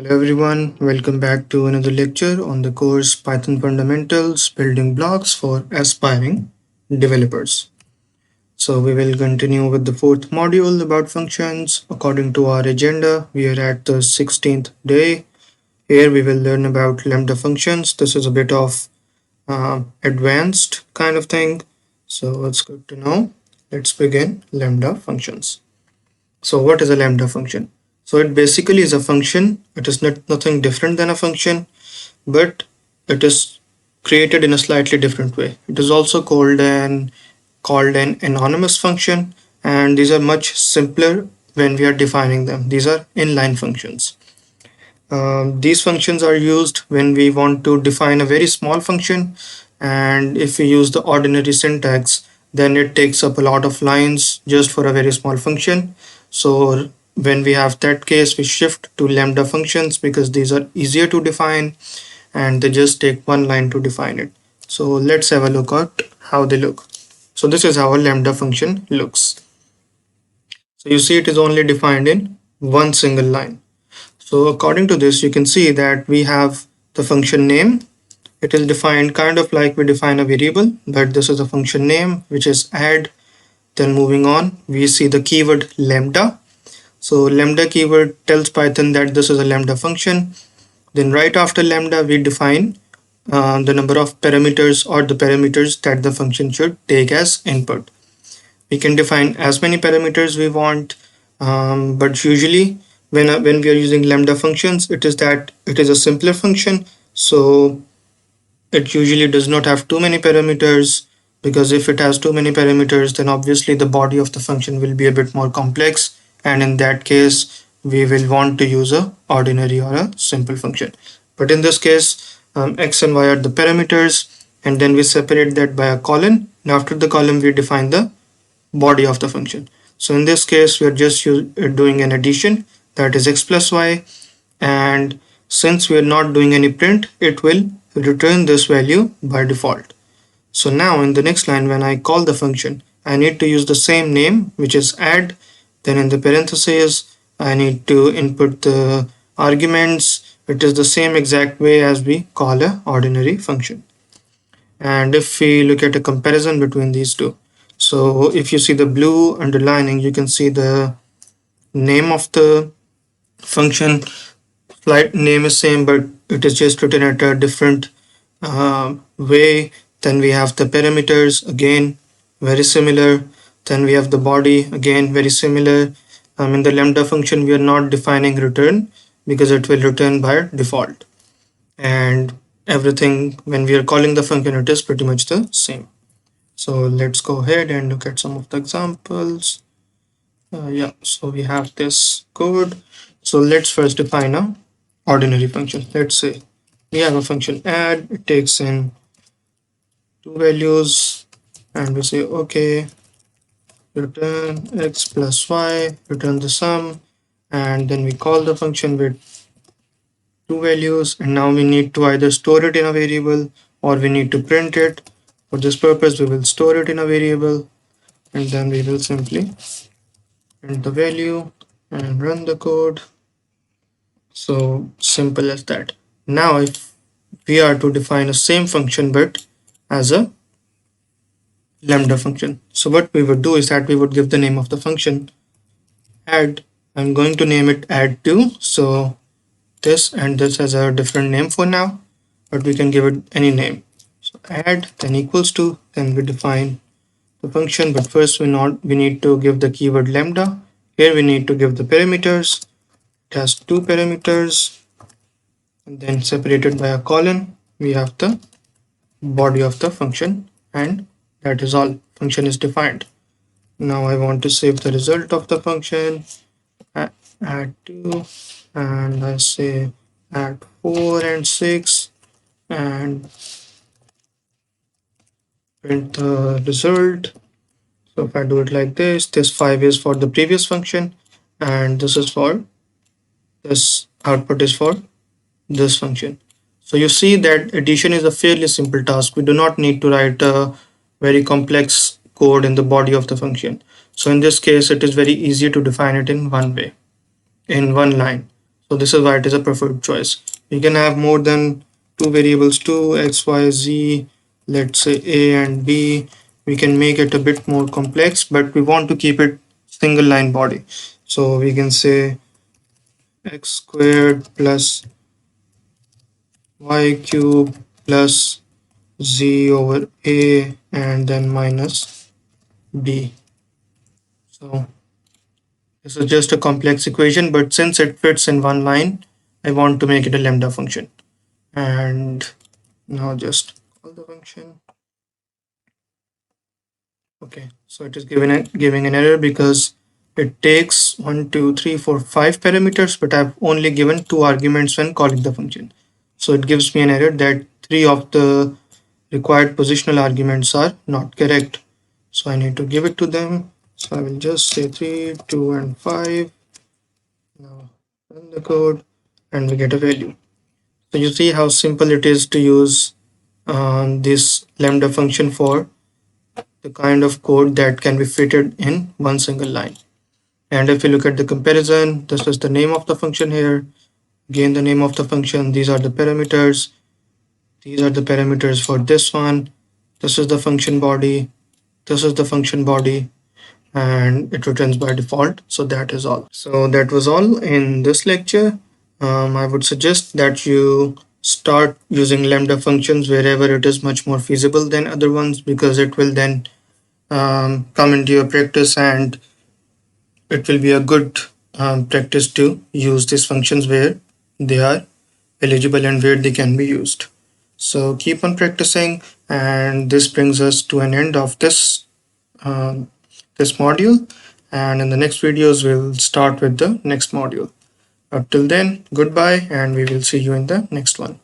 Hello everyone, welcome back to another lecture on the course Python Fundamentals Building Blocks for Aspiring Developers. So we will continue with the fourth module about functions. According to our agenda, we are at the 16th day. Here we will learn about lambda functions. This is a bit of advanced kind of thing. So it's good to know. Let's begin lambda functions. So what is a lambda function? So it basically is a function. It is nothing different than a function, but it is created in a slightly different way. It is also called an anonymous function, and these are much simpler when we are defining them. These are inline functions. These functions are used when we want to define a very small function, and if we use the ordinary syntax, then it takes up a lot of lines just for a very small function. So when we have that case, we shift to lambda functions because these are easier to define and they just take one line to define it. So let's have a look at how they look. So this is how a lambda function looks. So you see it is only defined in one single line. So according to this, you can see that we have the function name. It is defined kind of like we define a variable, but this is a function name, which is add. Then moving on, we see the keyword lambda. So lambda keyword tells Python that this is a lambda function. Then right after lambda, we define the number of parameters or the parameters that the function should take as input. We can define as many parameters we want, but usually when we are using lambda functions, it is a simpler function, so it usually does not have too many parameters, because if it has too many parameters, then obviously the body of the function will be a bit more complex, and in that case we will want to use a ordinary or a simple function. But in this case, x and y are the parameters, and then we separate that by a colon, and after the column we define the body of the function. So in this case, we are just doing an addition, that is x plus y, and since we are not doing any print, it will return this value by default. So now in the next line, when I call the function, I need to use the same name, which is add. Then in the parentheses, I need to input the arguments. It is the same exact way as we call a ordinary function. And if we look at a comparison between these two, so if you see the blue underlining, you can see the name of the function. Flight name is same, but it is just written at a different way. Then we have the parameters, again very similar. Then we have the body, again very similar. In the lambda function, we are not defining return because it will return by default, and everything when we are calling the function, it is pretty much the same. So let's go ahead and look at some of the examples. Yeah, so we have this code. So let's first define a ordinary function. Let's say we have a function add. It takes in two values, and we say okay, return x plus y, return the sum, and then we call the function with two values, and now we need to either store it in a variable or we need to print it. For this purpose, we will store it in a variable, and then we will simply print the value and run the code. So simple as that. Now if we are to define the same function but as a lambda function, so what we would do is that we would give the name of the function add. I'm going to name it add2. So this and this has a different name for now, but we can give it any name. So add then equals to, then we define the function, but first we need to give the keyword lambda. Here we need to give the parameters. It has two parameters, and then separated by a colon we have the body of the function, and that is all. Function is defined. Now I want to save the result of the function, add 2, and I say add 4 and 6, and print the result. So if I do it like this 5 is for the previous function, and this output is for this function. So you see that addition is a fairly simple task. We do not need to write a very complex code in the body of the function. So in this case, it is very easy to define it in one way, in one line. So this is why it is a preferred choice. You can have more than two variables too, x, y, z, let's say a and b. We can make it a bit more complex, but we want to keep it single line body. So we can say x squared plus y cube plus z over a and then minus b. So this is just a complex equation, but since it fits in one line, I want to make it a lambda function. And now just call the function. Okay, so it is giving an error because it takes 1, 2, 3, 4, 5 parameters, but I've only given 2 arguments when calling the function. So it gives me an error that 3 of the required positional arguments are not correct. So I need to give it to them. So I will just say 3, 2, and 5. Now run the code and we get a value. So you see how simple it is to use this lambda function for the kind of code that can be fitted in one single line. And if you look at the comparison, this is the name of the function here. Again, the name of the function. These are the parameters. These are the parameters for this one. This is the function body. This is the function body. And it returns by default. So that is all. So that was all in this lecture. I would suggest that you start using lambda functions wherever it is much more feasible than other ones, because it will then come into your practice, and it will be a good practice to use these functions where they are eligible and where they can be used. So keep on practicing, and this brings us to an end of um, this module, and in the next videos we'll start with the next module. Up till then, goodbye, and we will see you in the next one.